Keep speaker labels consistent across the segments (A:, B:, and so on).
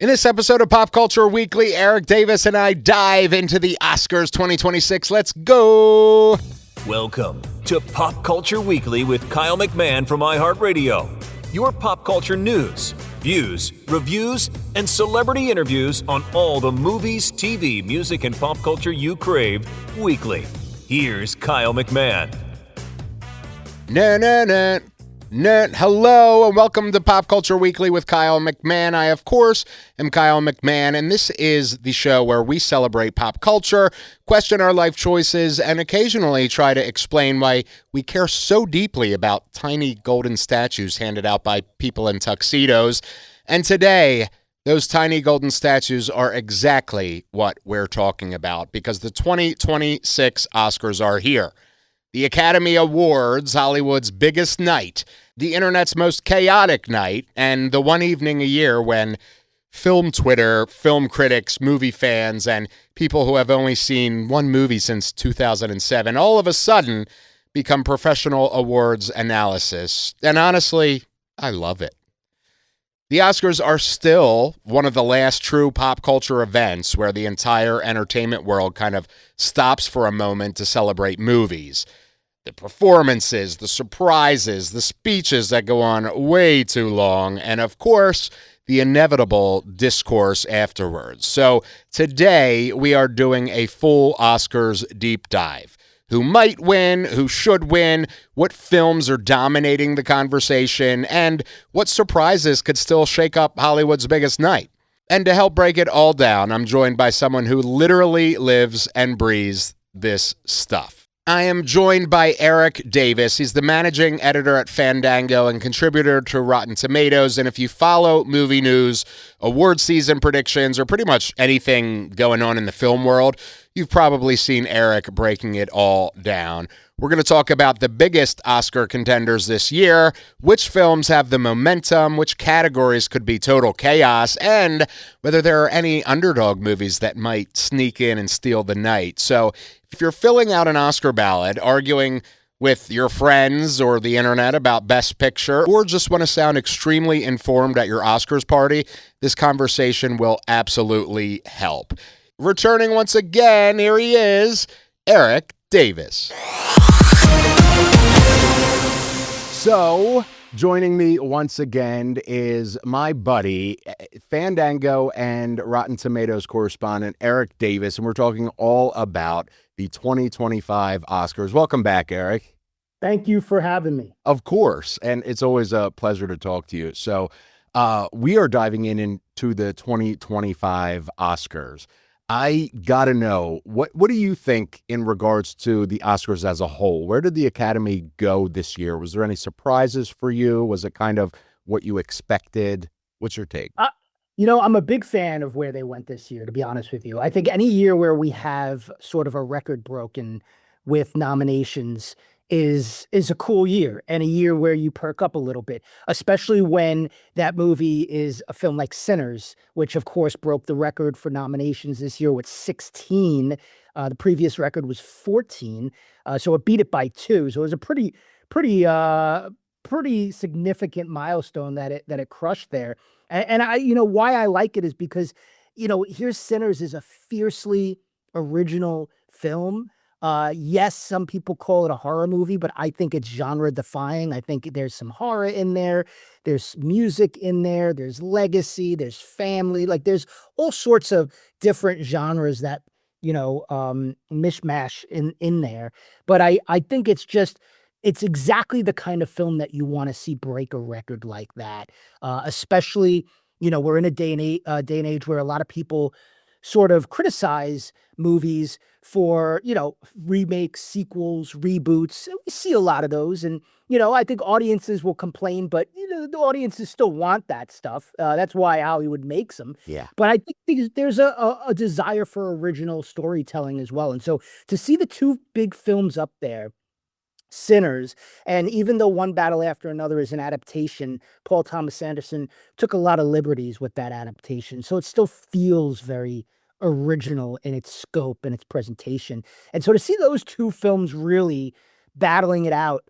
A: In this episode of Pop Culture Weekly, Eric Davis and I dive into the Oscars 2026. Let's go!
B: Welcome to Pop Culture Weekly with Kyle McMahon from iHeartRadio. Your pop culture news, views, reviews, and celebrity interviews on all the movies, TV, music, and pop culture you crave weekly. Here's Kyle McMahon.
A: Hello and welcome to Pop Culture Weekly with Kyle McMahon. I, of course, am Kyle McMahon, and this is the show where we celebrate pop culture, question our life choices, and occasionally try to explain why we care so deeply about tiny golden statues handed out by people in tuxedos. And today, those tiny golden statues are exactly what we're talking about, because the 2026 Oscars are here. The Academy Awards, Hollywood's biggest night, the internet's most chaotic night, and the one evening a year when film Twitter, film critics, movie fans, and people who have only seen one movie since 2007 all of a sudden become professional awards analysis. And honestly, I love it. The Oscars are still one of the last true pop culture events where the entire entertainment world kind of stops for a moment to celebrate movies. The performances, the surprises, the speeches that go on way too long, and of course, the inevitable discourse afterwards. So today, we are doing a full Oscars deep dive. Who might win, who should win, what films are dominating the conversation, and what surprises could still shake up Hollywood's biggest night. And to help break it all down, I'm joined by someone who literally lives and breathes this stuff. I am joined by Erik Davis. He's the managing editor at Fandango and contributor to Rotten Tomatoes. And if you follow movie news, award season predictions, or pretty much anything going on in the film world, you've probably seen Erik breaking it all down. We're going to talk about the biggest Oscar contenders this year, which films have the momentum, which categories could be total chaos, and whether there are any underdog movies that might sneak in and steal the night. So if you're filling out an Oscar ballot, arguing with your friends or the internet about Best Picture, or just want to sound extremely informed at your Oscars party, this conversation will absolutely help. Returning once again, here he is, Erik Davis. So, joining me once again is my buddy, Fandango and Rotten Tomatoes correspondent, Erik Davis, and we're talking all about the 2025 Oscars. Welcome back, Erik.
C: Thank you for having me.
A: Of course, and it's always a pleasure to talk to you. So, we are diving into the 2025 Oscars. I gotta know, what do you think in regards to the Oscars as a whole? Where did the Academy go this year? Was there any surprises for you? Was it kind of what you expected? What's your take?
C: I'm a big fan of where they went this year, to be honest with you. I think any year where we have sort of a record broken with nominations is a cool year, and a year where you perk up a little bit, especially when that movie is a film like Sinners, which of course broke the record for nominations this year with 16. The previous record was 14, so it beat it by 2. So it was a pretty significant milestone that it crushed there. And I, why I like it is because, here's Sinners is a fiercely original film. Yes, some people call it a horror movie, but I think it's genre-defying. I think there's some horror in there. There's music in there. There's legacy. There's family. Like, there's all sorts of different genres that, mishmash in there. But I think it's exactly the kind of film that you want to see break a record like that. Especially, we're in a day and age where a lot of people sort of criticize movies for, remakes, sequels, reboots. We see a lot of those. And, I think audiences will complain, but, the audiences still want that stuff. That's why Hollywood makes them.
A: Yeah.
C: But I think there's a desire for original storytelling as well. And so to see the two big films up there, Sinners, and even though One Battle After Another is an adaptation, Paul Thomas Anderson took a lot of liberties with that adaptation. So it still feels very original in its scope and its presentation. And so to see those two films really battling it out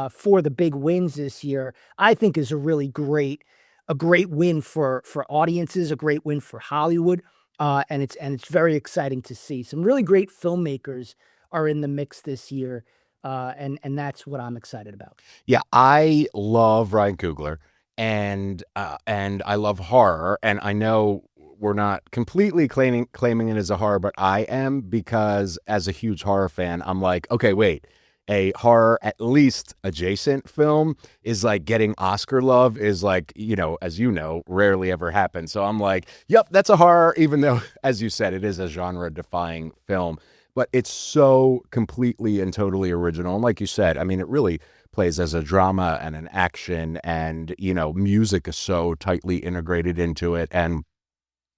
C: for the big wins this year, I think is a really great a great win for audiences, a great win for Hollywood, and it's very exciting to see. Some really great filmmakers are in the mix this year, and that's what I'm excited about.
A: Yeah, I love Ryan Coogler, and I love horror, and I know we're not completely claiming it as a horror, but I am, because as a huge horror fan, I'm like, okay, wait, a horror at least adjacent film is like getting Oscar love is like, as you know, rarely ever happens. So I'm like, yep, that's a horror, even though, as you said, it is a genre-defying film. But it's so completely and totally original. And like you said, I mean, it really plays as a drama and an action, and music is so tightly integrated into it. And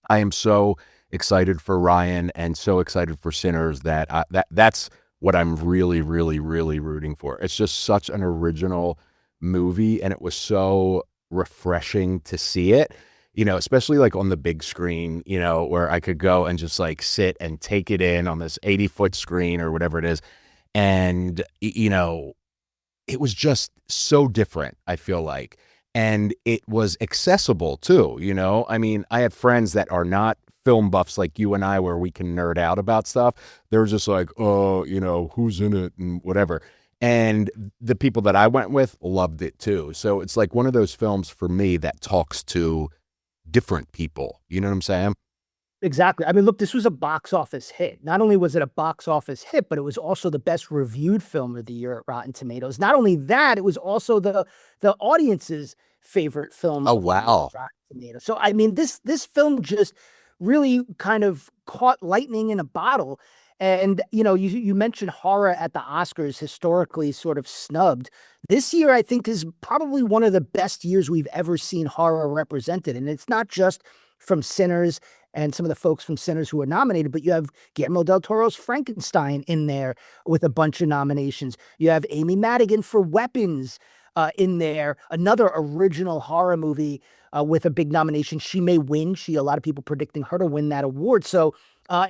A: I am so excited for Ryan and so excited for Sinners that's what I'm really, really, really rooting for. It's just such an original movie, and it was so refreshing to see it, especially like on the big screen, where I could go and just like sit and take it in on this 80-foot screen or whatever it is. And, it was just so different, I feel like. And it was accessible too, I mean, I have friends that are not film buffs like you and I, where we can nerd out about stuff. They're just like, oh, who's in it and whatever. And the people that I went with loved it too. So it's like one of those films for me that talks to different people. You know what I'm saying?
C: Exactly. I mean, look, this was a box office hit. Not only was it a box office hit, but it was also the best reviewed film of the year at Rotten Tomatoes. Not only that, it was also the audience's favorite film
A: Oh,
C: of the year
A: wow.
C: at Rotten Tomatoes. So I mean, this film just really kind of caught lightning in a bottle. And you mentioned horror at the Oscars, historically sort of snubbed. This year, I think, is probably one of the best years we've ever seen horror represented. And it's not just from Sinners and some of the folks from Sinners who are nominated, but you have Guillermo del Toro's Frankenstein in there with a bunch of nominations. You have Amy Madigan for Weapons in there, another original horror movie with a big nomination. She may win. A lot of people predicting her to win that award. So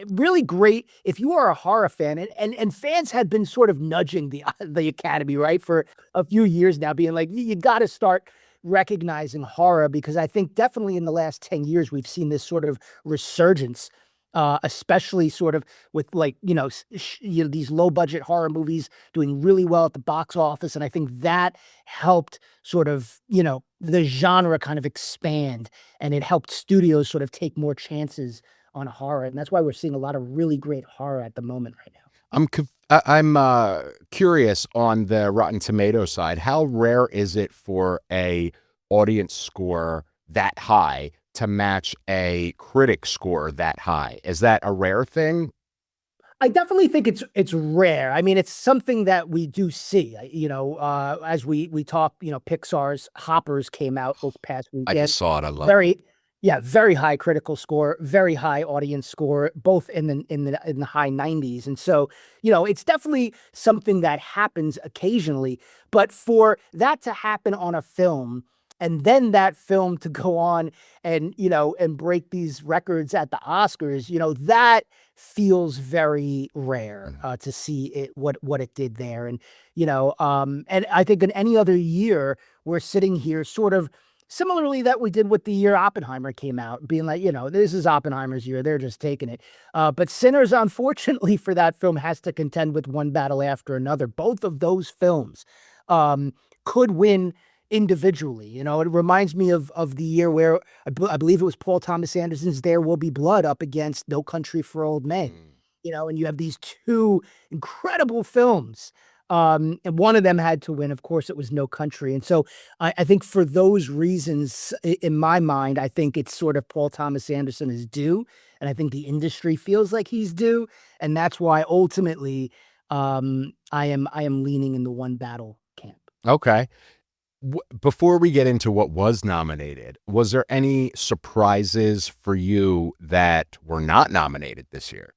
C: really great if you are a horror fan, and fans had been sort of nudging the Academy, right, for a few years now, being like, you got to start recognizing horror, because I think definitely in the last 10 years we've seen this sort of resurgence, especially sort of with like these low budget horror movies doing really well at the box office, and I think that helped sort of the genre kind of expand, and it helped studios sort of take more chances on horror, and that's why we're seeing a lot of really great horror at the moment right now.
A: I'm curious on the Rotten Tomato side. How rare is it for a audience score that high to match a critic score that high? Is that a rare thing?
C: I definitely think it's rare. I mean, it's something that we do see. As we talk, Pixar's Hoppers came out this past
A: I
C: weekend.
A: just saw it. I love it.
C: Very high critical score, very high audience score, both in the high 90s. And so, it's definitely something that happens occasionally. But for that to happen on a film, and then that film to go on and break these records at the Oscars, that feels very rare to see it what it did there. And and I think in any other year we're sitting here sort of similarly that we did with the year Oppenheimer came out, being like, this is Oppenheimer's year. They're just taking it. But Sinners, unfortunately for that film, has to contend with one battle after another. Both of those films could win individually. It reminds me of the year where I believe it was Paul Thomas Anderson's There Will Be Blood up against No Country for Old Men. And you have these two incredible films. And one of them had to win. Of course, it was No Country. And so I think for those reasons, in my mind, I think it's sort of Paul Thomas Anderson is due. And I think the industry feels like he's due. And that's why ultimately I am leaning in the one battle camp.
A: Okay. Before we get into what was nominated, was there any surprises for you that were not nominated this year?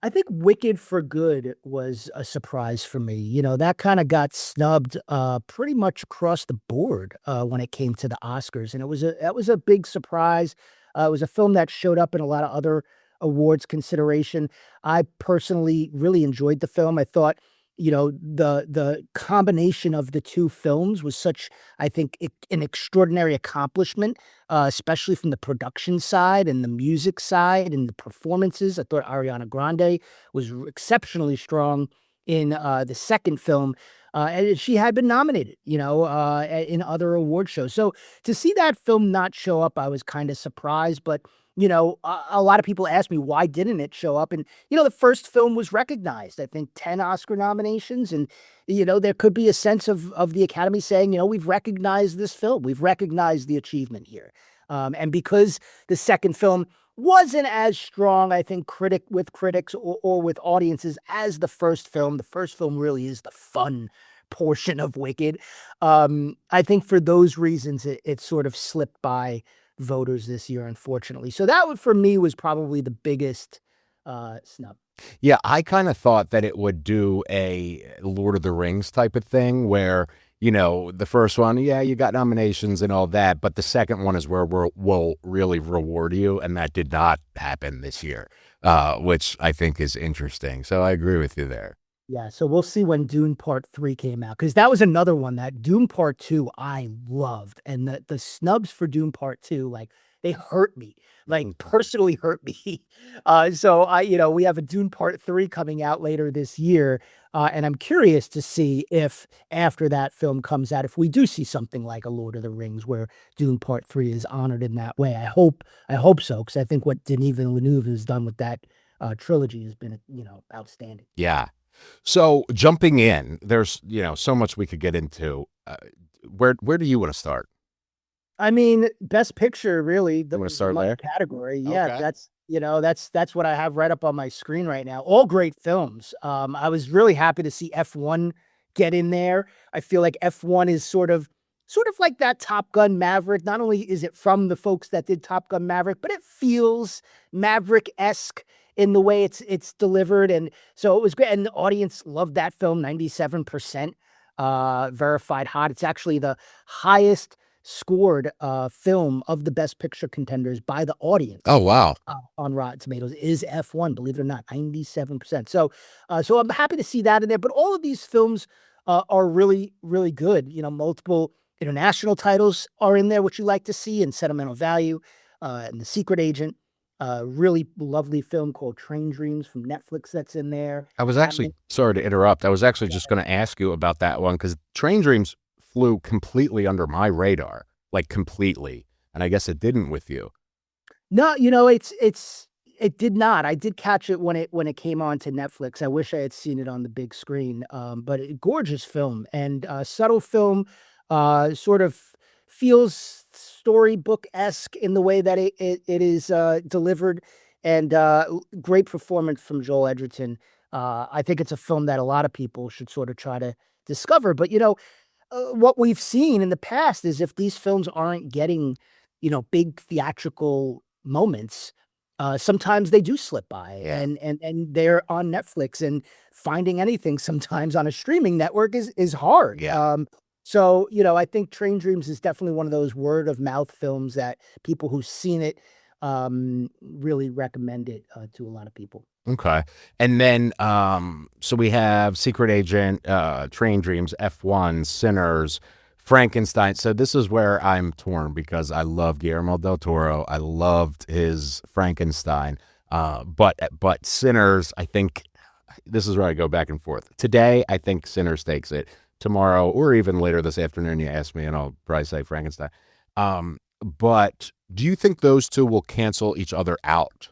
C: I think Wicked for Good was a surprise for me. That kind of got snubbed pretty much across the board when it came to the Oscars, and that was a big surprise. It was a film that showed up in a lot of other awards consideration. I personally really enjoyed the film. I thought the combination of the two films was such, I think, an extraordinary accomplishment, especially from the production side and the music side and the performances. I thought Ariana Grande was exceptionally strong in the second film. And she had been nominated, in other award shows. So to see that film not show up, I was kind of surprised. But a lot of people ask me, why didn't it show up? And the first film was recognized. I think 10 Oscar nominations, and there could be a sense of the Academy saying, we've recognized this film, we've recognized the achievement here. And because the second film wasn't as strong, I think, with critics or with audiences as the first film. The first film really is the fun portion of Wicked. I think for those reasons, it sort of slipped by voters this year, unfortunately. So that one for me was probably the biggest snub.
A: Yeah, I kind of thought that it would do a Lord of the Rings type of thing where, the first one, yeah, you got nominations and all that, but the second one is where we'll really reward you, and that did not happen this year, which I think is interesting. So I agree with you there.
C: Yeah, so we'll see when Dune Part 3 came out, because that was another one that Dune Part 2 I loved, and the snubs for Dune Part 2, like, they hurt me, like, personally hurt me. So we have a Dune Part 3 coming out later this year, and I'm curious to see if after that film comes out, if we do see something like a Lord of the Rings where Dune Part 3 is honored in that way. I hope so, because I think what Denis Villeneuve has done with that trilogy has been, outstanding.
A: Yeah. So jumping in, there's, so much we could get into. Where do you want to start?
C: I mean, Best Picture, really,
A: You wanna start there?
C: category. Yeah,
A: Okay.
C: that's what I have right up on my screen right now. All great films. I was really happy to see F1 get in there. I feel like F1 is sort of like that Top Gun Maverick. Not only is it from the folks that did Top Gun Maverick, but it feels Maverick-esque in the way it's delivered. And so it was great. And the audience loved that film, 97% verified hot. It's actually the highest scored film of the Best Picture contenders by the audience.
A: Oh, wow.
C: On Rotten Tomatoes is F1, believe it or not, 97%. So I'm happy to see that in there. But all of these films are really, really good. Multiple international titles are in there, which you like to see, and Sentimental Value, and The Secret Agent. Really lovely film called Train Dreams from Netflix that's in there.
A: I was actually, sorry to interrupt, I was actually just going to ask you about that one, because Train Dreams flew completely under my radar, like completely. And I guess it didn't with you.
C: No, it did not. I did catch it when it came on to Netflix. I wish I had seen it on the big screen. But gorgeous film and subtle film, sort of feels storybook-esque in the way that it is delivered, and great performance from Joel Edgerton. I think it's a film that a lot of people should sort of try to discover. But what we've seen in the past is if these films aren't getting, big theatrical moments, sometimes they do slip by.
A: Yeah.
C: And they're on Netflix, and finding anything sometimes on a streaming network is hard.
A: Yeah.
C: So, I think Train Dreams is definitely one of those word of mouth films that people who've seen it really recommend it to a lot of people.
A: Okay. And then, so we have Secret Agent, Train Dreams, F1, Sinners, Frankenstein. So this is where I'm torn, because I love Guillermo del Toro. I loved his Frankenstein. But Sinners, I think this is where I go back and forth. Today, I think Sinners takes it. Tomorrow, or even later this afternoon, you ask me, and I'll probably say Frankenstein. But do you think those two will cancel each other out?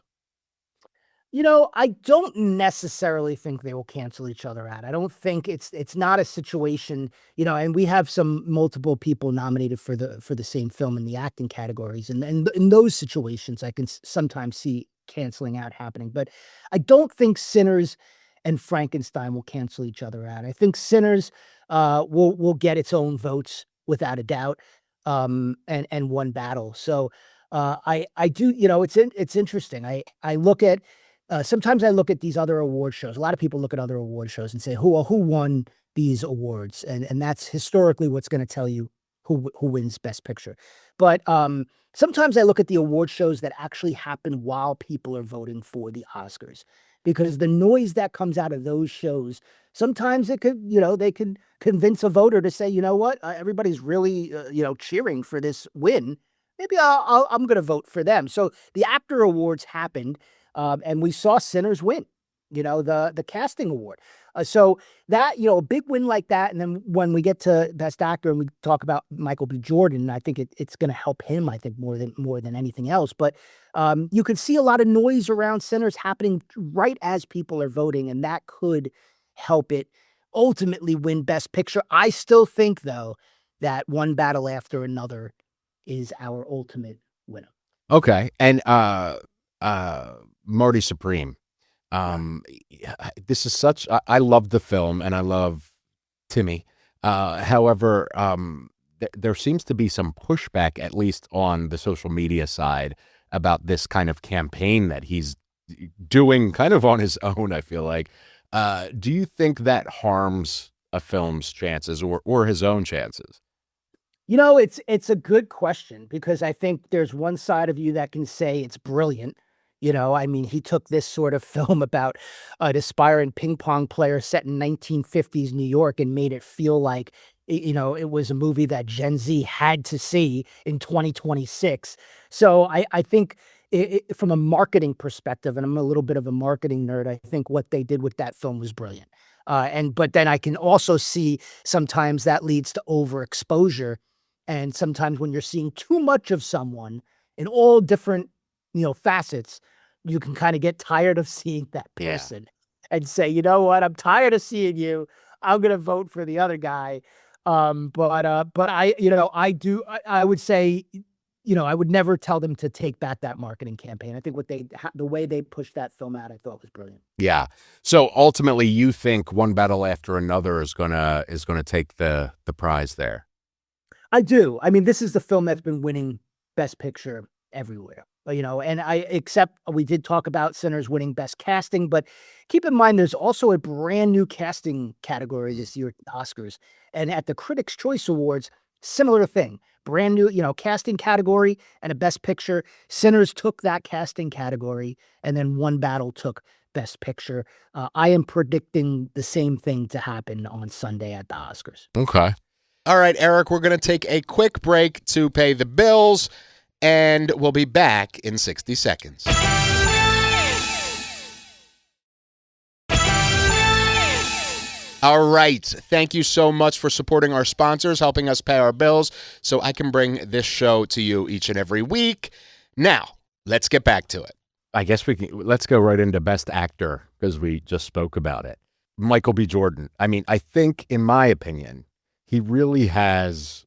C: I don't necessarily think they will cancel each other out. I don't think it's not a situation, and we have some multiple people nominated for the same film in the acting categories. And in those situations, I can sometimes see canceling out happening. But I don't think Sinners and Frankenstein will cancel each other out. I think Sinners will get its own votes without a doubt, and one battle. So I do, it's interesting. I look at sometimes I look at these other award shows. A lot of people look at other award shows and say, who won these awards? And that's historically what's going to tell you who wins Best Picture. But sometimes I look at the award shows that actually happen while people are voting for the Oscars. because the noise that comes out of those shows, sometimes it could, they can convince a voter to say, you know what, everybody's really, cheering for this win. Maybe I'm going to vote for them. So the actor awards happened, and we saw Sinners win, the casting award. So that, a big win like that. And then when we get to Best Actor and we talk about Michael B. Jordan, I think it's going to help him, I think, more than anything else. But you could see a lot of noise around Sinners happening right as people are voting, and that could help it ultimately win Best Picture. I still think, though, that One Battle After Another is our ultimate winner.
A: Okay. And Marty Supreme. This is such, I love the film and I love Timmy. However, there seems to be some pushback, at least on the social media side, about this kind of campaign that he's doing kind of on his own, I feel like. Do you think that harms a film's chances or his own chances?
C: It's a good question, because I think there's one side of you that can say it's brilliant. He took this sort of film about an aspiring ping pong player set in 1950s New York and made it feel like, it was a movie that Gen Z had to see in 2026. So I think from a marketing perspective, and I'm a little bit of a marketing nerd, I think what they did with that film was brilliant. But then I can also see sometimes that leads to overexposure. And sometimes when you're seeing too much of someone in all different, facets, you can kind of get tired of seeing that person and say, you know what, I'm tired of seeing you. I'm going to vote for the other guy. But I would say, I would never tell them to take back that marketing campaign. I think the way they pushed that film out, I thought was brilliant.
A: Yeah. So ultimately, you think One Battle After Another is gonna take the prize there?
C: I do. This is the film that's been winning Best Picture everywhere. And we did talk about Sinners winning Best Casting, but keep in mind there's also a brand new casting category this year at the Oscars. And at the Critics' Choice Awards, similar thing. Brand new, casting category and a Best Picture. Sinners took that casting category, and then One Battle took Best Picture. I am predicting the same thing to happen on Sunday at the Oscars.
A: Okay. All right, Erik, we're going to take a quick break to pay the bills, and we'll be back in 60 seconds. All right. Thank you so much for supporting our sponsors, helping us pay our bills so I can bring this show to you each and every week. Now, let's get back to it. I guess let's go right into Best Actor, because we just spoke about it. Michael B. Jordan. I think, in my opinion, he really has,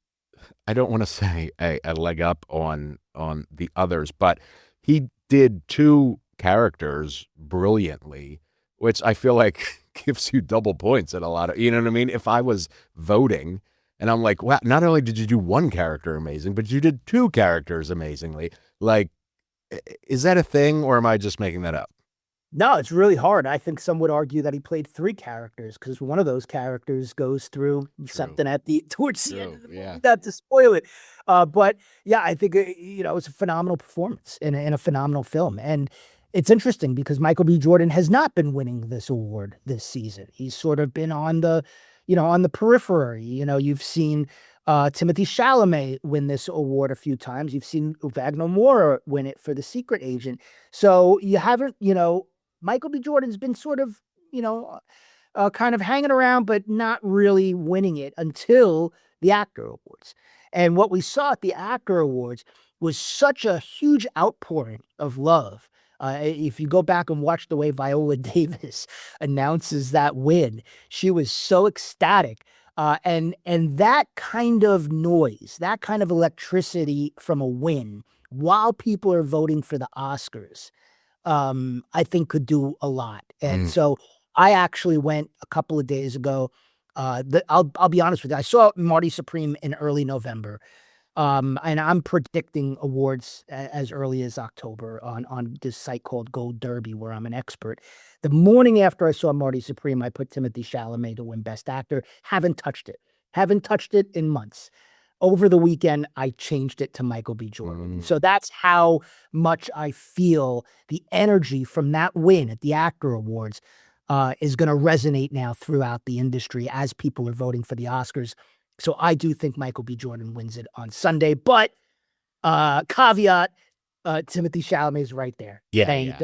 A: I don't want to say a leg up on the others, but he did two characters brilliantly, which I feel like gives you double points at a lot of, you know what I mean? If I was voting and I'm like, wow, not only did you do one character amazing, but you did two characters amazingly. Like, is that a thing, or am I just making that up?
C: No, it's really hard. I think some would argue that he played three characters, because one of those characters goes through something towards the end of the movie. Not to spoil it. But yeah, I think, it's a phenomenal performance in a phenomenal film. And it's interesting because Michael B. Jordan has not been winning this award this season. He's sort of been on the periphery. You've seen Timothée Chalamet win this award a few times. You've seen Wagner Moura win it for The Secret Agent. So you haven't, Michael B. Jordan's been sort of, kind of hanging around, but not really winning it until the Actor Awards. And what we saw at the Actor Awards was such a huge outpouring of love. If you go back and watch the way Viola Davis announces that win, she was so ecstatic. And that kind of noise, that kind of electricity from a win while people are voting for the Oscars, I think could do a lot. And so I actually went a couple of days ago. I'll be honest with you. I saw Marty Supreme in early November. And I'm predicting awards as early as October on this site called Gold Derby, where I'm an expert. The morning after I saw Marty Supreme, I put Timothée Chalamet to win Best Actor. Haven't touched it in months. over the weekend, I changed it to Michael B. Jordan. So that's how much I feel the energy from that win at the Actor Awards is going to resonate now throughout the industry as people are voting for the Oscars. So I do think Michael B. Jordan wins it on Sunday, but caveat, Timothée Chalamet is right there.
A: Yeah.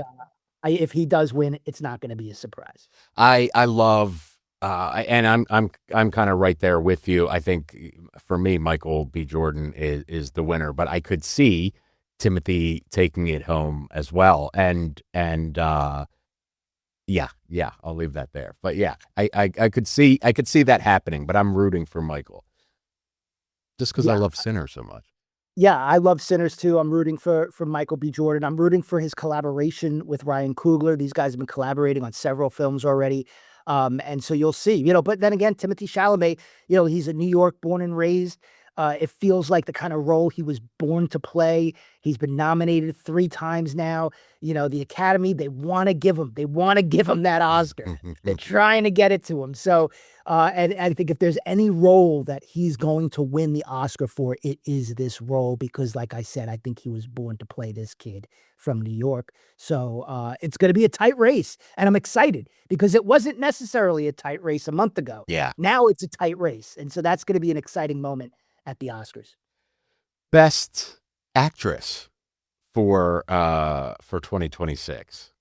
C: If he does win, it's not going to be a surprise.
A: I love, and I'm kind of right there with you. I think for me, Michael B. Jordan is the winner, but I could see Timothy taking it home as well. And yeah, I'll leave that there. But yeah, I could see that happening, but I'm rooting for Michael just because I love Sinner so much.
C: Yeah, I love Sinners too. I'm rooting for Michael B. Jordan. I'm rooting for his collaboration with Ryan Coogler. These guys have been collaborating on several films already. And so you'll see, but then again, Timothée Chalamet, he's a New York born and raised. It feels like the kind of role he was born to play. He's been nominated 3 times now. The Academy, they want to give him that Oscar. They're trying to get it to him. So, and I think if there's any role that he's going to win the Oscar for, it is this role because, like I said, I think he was born to play this kid from New York. So it's going to be a tight race, and I'm excited because it wasn't necessarily a tight race a month ago.
A: Yeah.
C: Now it's a tight race, and so that's going to be an exciting moment at the Oscars.
A: Best Actress for 2026.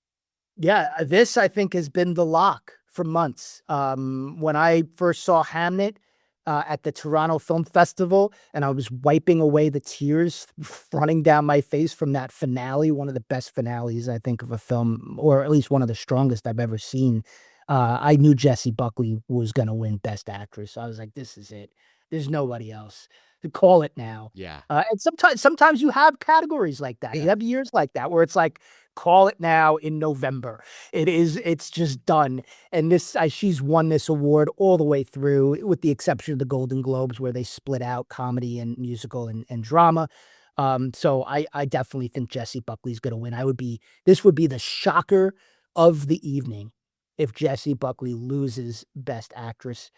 C: Yeah, this I think has been the lock for months. When I first saw Hamnet at the Toronto Film Festival, and I was wiping away the tears running down my face from that finale, one of the best finales I think of a film, or at least one of the strongest I've ever seen. I knew Jessie Buckley was going to win Best Actress. So I was like, this is it. There's nobody else. To call it now.
A: Yeah.
C: And sometimes you have categories like that. You have years like that where it's like, call it now in November. It's just done. And she's won this award all the way through, with the exception of the Golden Globes, where they split out comedy and musical and drama. So I definitely think Jessie Buckley's going to win. This would be the shocker of the evening if Jessie Buckley loses Best Actress.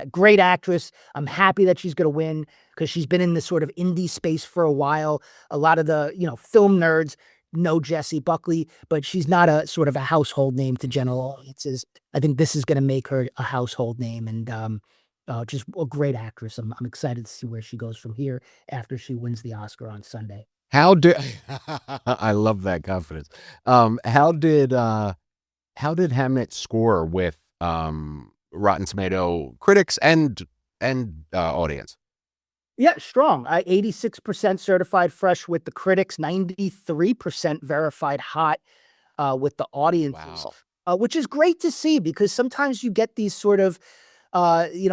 C: Great actress. I'm happy that she's going to win because she's been in this sort of indie space for a while. A lot of the, film nerds know Jessie Buckley, but she's not a sort of a household name to general audiences. I think this is going to make her a household name, and just a great actress. I'm excited to see where she goes from here after she wins the Oscar on Sunday.
A: I love that confidence. How did Hamnet score with Rotten Tomato critics and audience?
C: Yeah, strong. 86% certified fresh with the critics, 93% verified hot with the audiences.
A: Wow.
C: Which is great to see because sometimes you get these sort of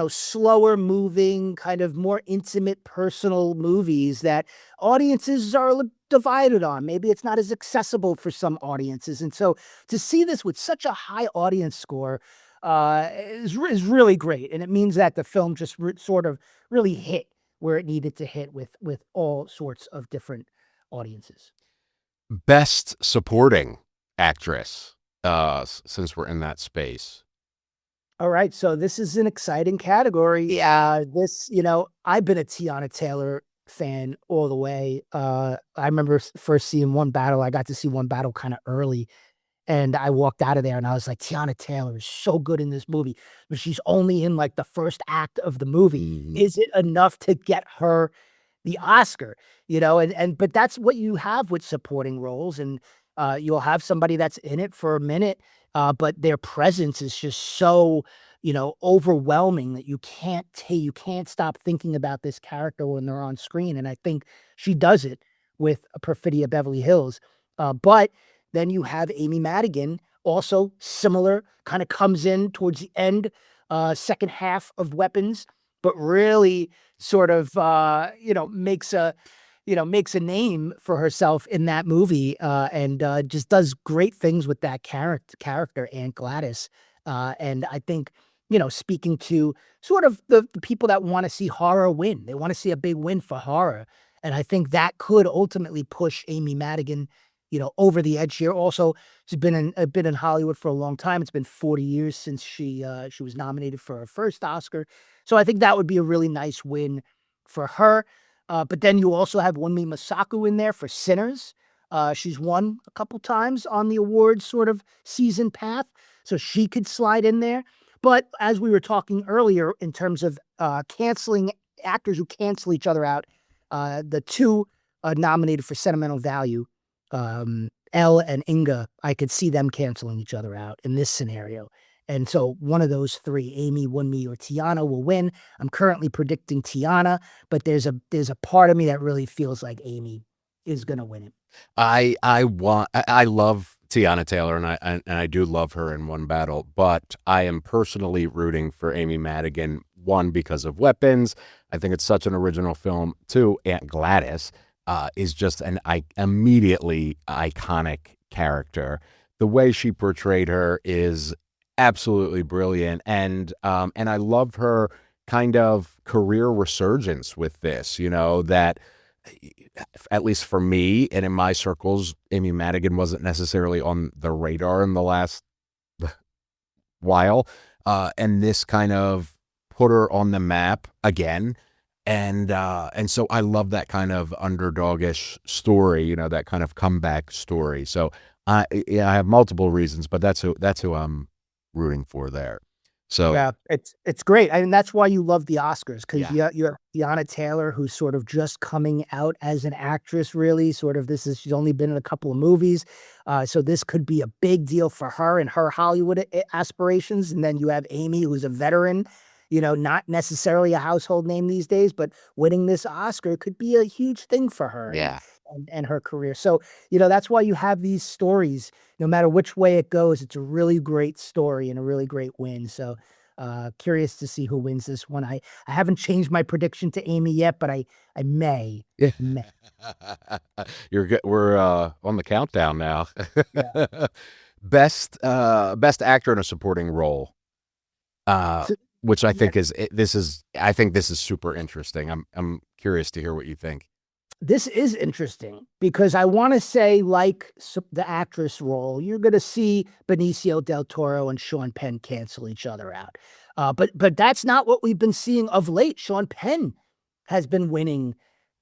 C: slower moving, kind of more intimate, personal movies that audiences are divided on. Maybe it's not as accessible for some audiences. And so to see this with such a high audience score is really great. And it means that the film just sort of really hit where it needed to hit with all sorts of different audiences.
A: Best Supporting Actress, since we're in that space.
C: All right, so this is an exciting category. I've been a Teyana Taylor fan all the way. I remember first seeing One Battle. I got to see One Battle kind of early, and I walked out of there and I was like, Teyana Taylor is so good in this movie, but she's only in like the first act of the movie. Is it enough to get her the Oscar? But that's what you have with supporting roles, and you'll have somebody that's in it for a minute, but their presence is just so, overwhelming that you can't stop thinking about this character when they're on screen. And I think she does it with Prophidia Beverly Hills. But then you have Amy Madigan, also similar, kind of comes in towards the end, second half of Weapons, but really sort of, makes a name for herself in that movie, and just does great things with that character, Aunt Gladys. And I think, speaking to sort of the people that want to see horror win, they want to see a big win for horror. And I think that could ultimately push Amy Madigan, over the edge here. Also, she's been in Hollywood for a long time. It's been 40 years since she was nominated for her first Oscar. So I think that would be a really nice win for her. But then you also have Wunmi Masaku in there for Sinners. She's won a couple times on the awards sort of season path, so she could slide in there. But as we were talking earlier, in terms of canceling actors who cancel each other out, the two nominated for sentimental value, Elle and Inga, I could see them canceling each other out in this scenario. And so one of those three, Amy, Wunmi, or Teyana, will win. I'm currently predicting Teyana, but there's a part of me that really feels like Amy is going to win it.
A: I love Teyana Taylor, and I do love her in One Battle, but I am personally rooting for Amy Madigan. One, because of Weapons. I think it's such an original film. Two, Aunt Gladys is just an immediately iconic character. The way she portrayed her is absolutely brilliant, and I love her kind of career resurgence with this. That at least for me and in my circles, Amy Madigan wasn't necessarily on the radar in the last while, and this kind of put her on the map again. And so I love that kind of underdogish story, that kind of comeback story. So I have multiple reasons, but that's who I'm rooting for there. So
C: yeah, it's great. I mean, that's why you love the Oscars, because
A: Yeah.
C: you have Teyana Taylor, who's sort of just coming out as an actress, really. She's only been in a couple of movies. So this could be a big deal for her and her Hollywood aspirations. And then you have Amy, who's a veteran, not necessarily a household name these days, but winning this Oscar could be a huge thing for her.
A: Yeah.
C: And her career. So, that's why you have these stories. No matter which way it goes, it's a really great story and a really great win. So, curious to see who wins this one. I haven't changed my prediction to Amy yet, but I may.
A: Yeah.
C: May.
A: You're good. We're on the countdown now.
C: Yeah.
A: Best actor in a supporting role. Which I think I think this is super interesting. I'm curious to hear what you think.
C: This is interesting because I want to say, like the actress role, you're going to see Benicio del Toro and Sean Penn cancel each other out. But that's not what we've been seeing of late. Sean Penn has been winning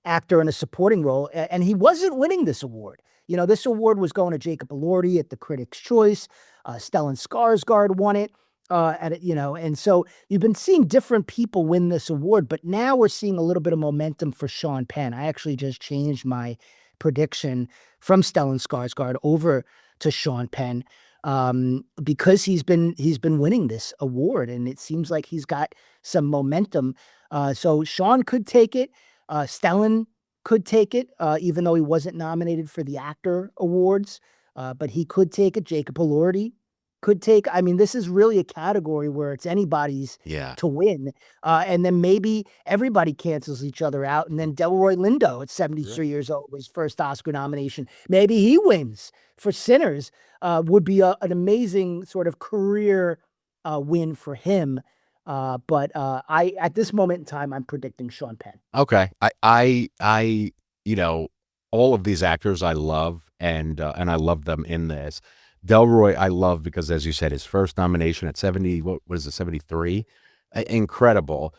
C: actor in a supporting role, and he wasn't winning this award. This award was going to Jacob Elordi at the Critics' Choice. Stellan Skarsgård won it. And so you've been seeing different people win this award, but now we're seeing a little bit of momentum for Sean Penn. I actually just changed my prediction from Stellan Skarsgård over to Sean Penn, because he's been winning this award, and it seems like he's got some momentum. So Sean could take it. Stellan could take it, even though he wasn't nominated for the actor awards, but he could take it. Jacob Elordi could take. I mean, this is really a category where it's anybody's to win. And then maybe everybody cancels each other out. And then Delroy Lindo at 73 years old, his first Oscar nomination. Maybe he wins for Sinners. Would be an amazing sort of career win for him. But at this moment in time, I'm predicting Sean Penn.
A: Okay. I all of these actors I love, and I love them in this. Delroy, I love because, as you said, his first nomination at 70, what is it, 73? Incredible.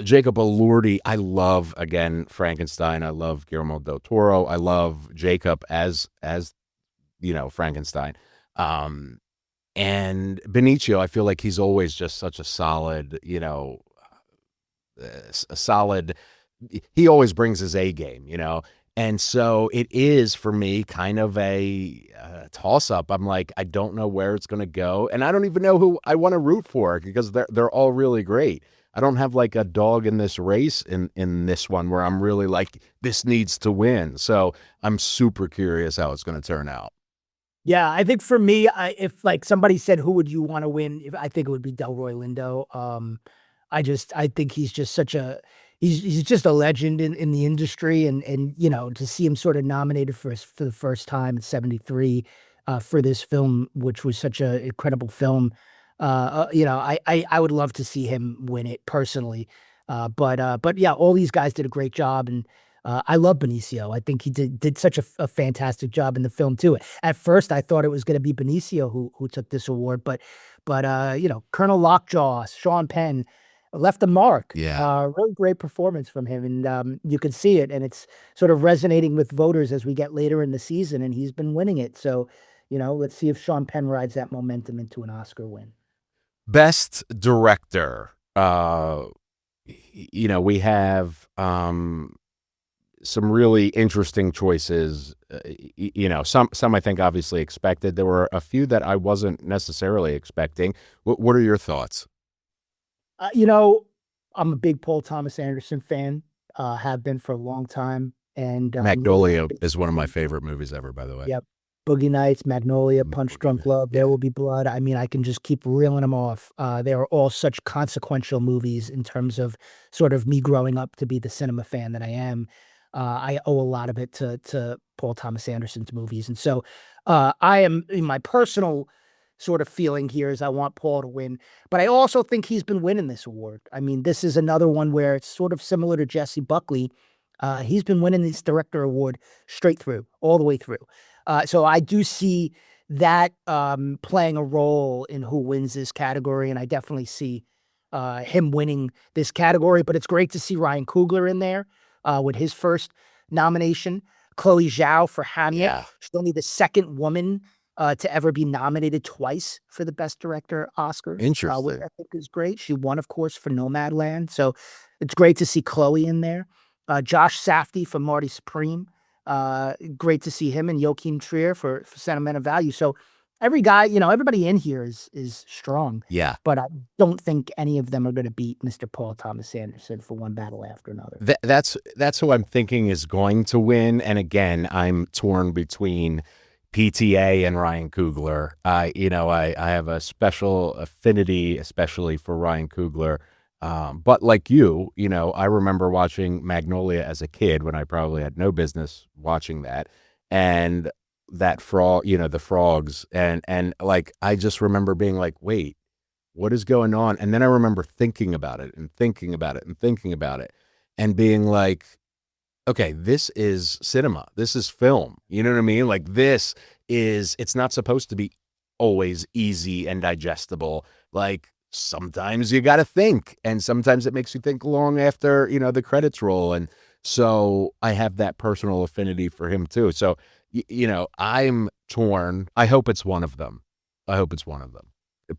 A: Jacob Elordi, I love, again, Frankenstein. I love Guillermo del Toro. I love Jacob as Frankenstein. And Benicio, I feel like he's always just such a solid, he always brings his A game, And so it is, for me, kind of a toss-up. I'm like, I don't know where it's going to go, and I don't even know who I want to root for, because they're all really great. I don't have like a dog in this race in this one where I'm really like, this needs to win. So I'm super curious how it's going to turn out.
C: Yeah, I think for me, if like somebody said, who would you want to win? I think it would be Delroy Lindo. I think he's just he's just a legend in the industry, and to see him sort of nominated for the first time at 73 for this film, which was such an incredible film. I would love to see him win it personally. But yeah, all these guys did a great job, and I love Benicio. I think he did such a fantastic job in the film too. At first, I thought it was going to be Benicio who took this award, but Colonel Lockjaw, Sean Penn, left a mark.
A: Yeah.
C: Really great performance from him, and you can see it, and it's sort of resonating with voters as we get later in the season, and he's been winning it. So, let's see if Sean Penn rides that momentum into an Oscar win.
A: Best director. We have some really interesting choices. Some I think obviously expected. There were a few that I wasn't necessarily expecting. What are your thoughts?
C: I'm a big Paul Thomas Anderson fan. Have been for a long time, and
A: Magnolia is one of my favorite movies ever, by the way.
C: Yep. Boogie Nights, Magnolia, Punch
A: Boogie
C: Drunk
A: Nights,
C: Love,
A: yeah.
C: There Will Be Blood. I mean, I can just keep reeling them off. They are all such consequential movies in terms of sort of me growing up to be the cinema fan that I am. I owe a lot of it to Paul Thomas Anderson's movies. And so I am, in my personal sort of feeling here, is I want Paul to win. But I also think he's been winning this award. I mean, this is another one where it's sort of similar to Jesse Buckley. He's been winning this director award straight through, all the way through. So I do see that playing a role in who wins this category, and I definitely see him winning this category. But it's great to see Ryan Coogler in there with his first nomination. Chloe Zhao for Hamlet.
A: Yeah.
C: She's only the second woman to ever be nominated twice for the Best Director Oscar.
A: Interesting.
C: Which I think is great. She won, of course, for Nomadland. So it's great to see Chloe in there. Josh Safdie for Marty Supreme. Great to see him, and Joachim Trier for Sentimental Value. So every guy, everybody in here is strong.
A: Yeah.
C: But I don't think any of them are going to beat Mr. Paul Thomas Anderson for one battle after another.
A: That's who I'm thinking is going to win. And again, I'm torn between PTA and Ryan Coogler. I have a special affinity, especially for Ryan Coogler. But like I remember watching Magnolia as a kid when I probably had no business watching that. And that frog, the frogs. And like, I just remember being like, wait, what is going on? And then I remember thinking about it and thinking about it and thinking about it and being like, okay, this is cinema. This is film. You know what I mean? Like it's not supposed to be always easy and digestible. Like, sometimes you got to think, and sometimes it makes you think long after, the credits roll. And so I have that personal affinity for him too. So, I'm torn. I hope it's one of them.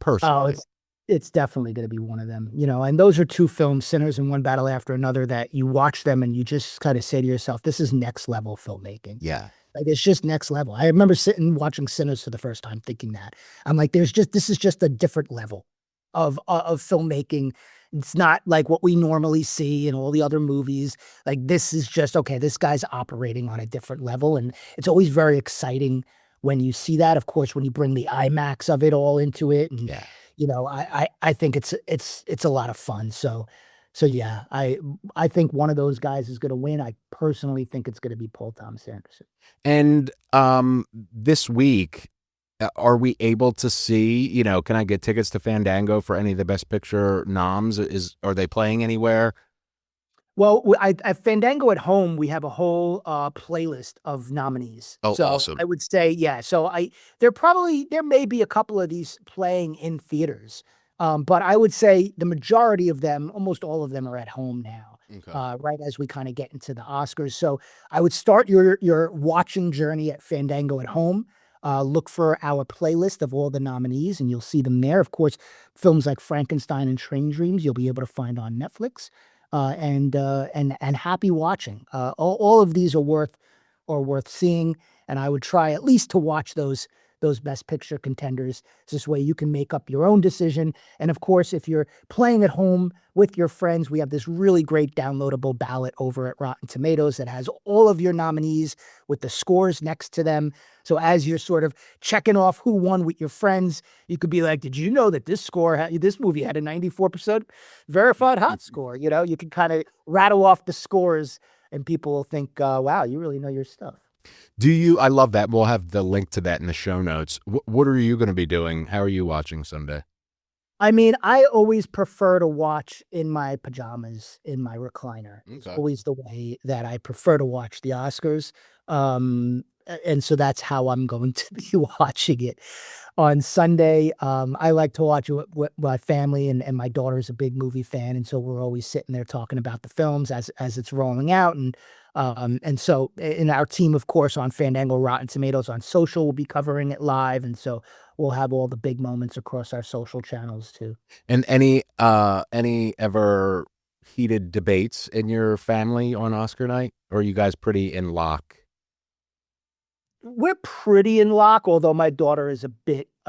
A: Personally.
C: Oh, it's definitely going to be one of them, and those are two films, Sinners and One Battle After Another, that you watch them and you just kind of say to yourself, this is next level filmmaking.
A: Yeah.
C: Like, it's just next level. I remember sitting watching Sinners for the first time thinking that. I'm like, this is just a different level of filmmaking. It's not like what we normally see in all the other movies. Like, this is just, okay, this guy's operating on a different level. And it's always very exciting when you see that, of course, when you bring the IMAX of it all into it. And,
A: Yeah.
C: I think it's a lot of fun. So yeah, I think one of those guys is going to win. I personally think it's going to be Paul Thomas Anderson.
A: And this week, are we able to see, can I get tickets to Fandango for any of the Best Picture noms? Are they playing anywhere?
C: Well, at Fandango at home, we have a whole playlist of nominees.
A: Oh,
C: so
A: awesome.
C: I would say, yeah. So there may be a couple of these playing in theaters, but I would say the majority of them, almost all of them, are at home now.
A: Okay.
C: Right as we kind of get into the Oscars. So I would start your watching journey at Fandango at home. Look for our playlist of all the nominees, and you'll see them there. Of course, films like Frankenstein and Train Dreams, you'll be able to find on Netflix. And happy watching. All of these are worth seeing, and I would try at least to watch those Best Picture contenders. This way you can make up your own decision. And of course, if you're playing at home with your friends, we have this really great downloadable ballot over at Rotten Tomatoes that has all of your nominees with the scores next to them. So as you're sort of checking off who won with your friends, you could be like, did you know that this movie had a 94% verified hot score? You can kind of rattle off the scores and people will think, wow, you really know your stuff.
A: I love that. We'll have the link to that in the show notes. What are you going to be doing? How are you watching Sunday?
C: I mean, I always prefer to watch in my pajamas in my recliner.
A: Okay.
C: It's always the way that I prefer to watch the Oscars. And so that's how I'm going to be watching it. On Sunday, I like to watch it with my family, and my daughter is a big movie fan, and so we're always sitting there talking about the films as it's rolling out, and so in our team, of course, on Fandango, Rotten Tomatoes, on social, we'll be covering it live, and so we'll have all the big moments across our social channels too.
A: And any ever heated debates in your family on Oscar night, or are you guys pretty in lock?
C: We're pretty in lock, although my daughter is a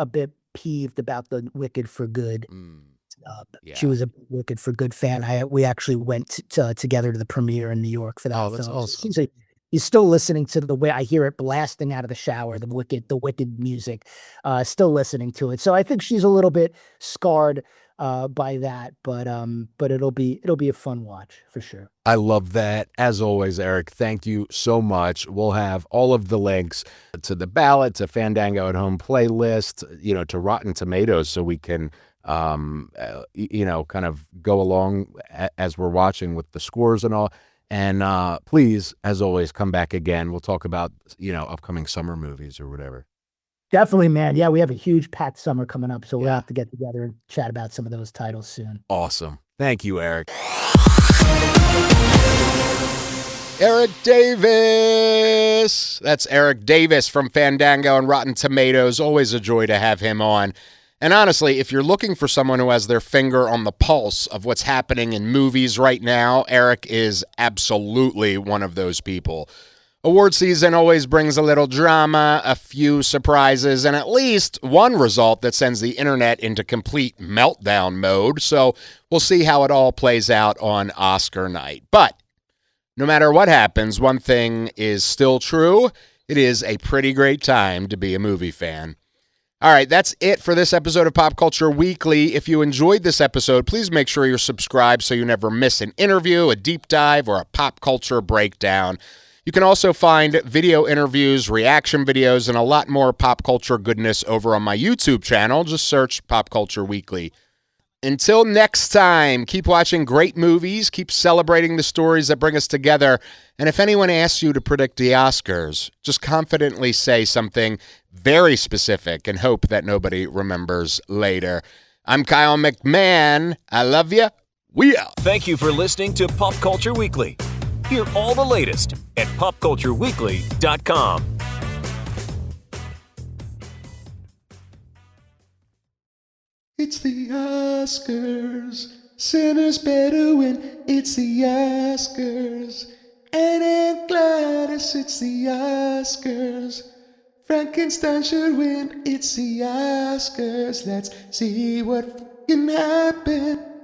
C: bit peeved about the Wicked for Good. She
A: Yeah.
C: was a Wicked for Good fan. We actually went together to the premiere in New York for that
A: Oh, that's
C: film. So
A: awesome.
C: he's still listening to the way I hear it blasting out of the shower, the Wicked music, still listening to it. So I think she's a little bit scarred by that, but it'll be a fun watch for sure.
A: I love that. As always, Erik, thank you so much. We'll have all of the links to the ballot, to Fandango at Home playlist, to Rotten Tomatoes, so we can, kind of go along as we're watching with the scores and all. And please, as always, come back again. We'll talk about, upcoming summer movies or whatever.
C: Definitely, man. Yeah, we have a huge packed summer coming up, so we'll have to get together and chat about some of those titles soon.
A: Awesome. Thank you, Erik. Erik Davis. That's Erik Davis from Fandango and Rotten Tomatoes. Always a joy to have him on. And honestly, if you're looking for someone who has their finger on the pulse of what's happening in movies right now, Erik is absolutely one of those people. Award season always brings a little drama, a few surprises, and at least one result that sends the internet into complete meltdown mode. So we'll see how it all plays out on Oscar night. But no matter what happens, one thing is still true. It is a pretty great time to be a movie fan. All right, that's it for this episode of Pop Culture Weekly. If you enjoyed this episode, please make sure you're subscribed so you never miss an interview, a deep dive, or a pop culture breakdown. You can also find video interviews, reaction videos, and a lot more pop culture goodness over on my YouTube channel. Just search Pop Culture Weekly. Until next time, keep watching great movies, keep celebrating the stories that bring us together, and if anyone asks you to predict the Oscars, just confidently say something very specific and hope that nobody remembers later. I'm Kyle McMahon. I love you. We out.
B: Thank you for listening to Pop Culture Weekly. Hear all the latest at popcultureweekly.com.
A: It's the Oscars. Sinners better win. It's the Oscars. And Gladys, it's the Oscars. Frankenstein should win. It's the Oscars. Let's see what can happen.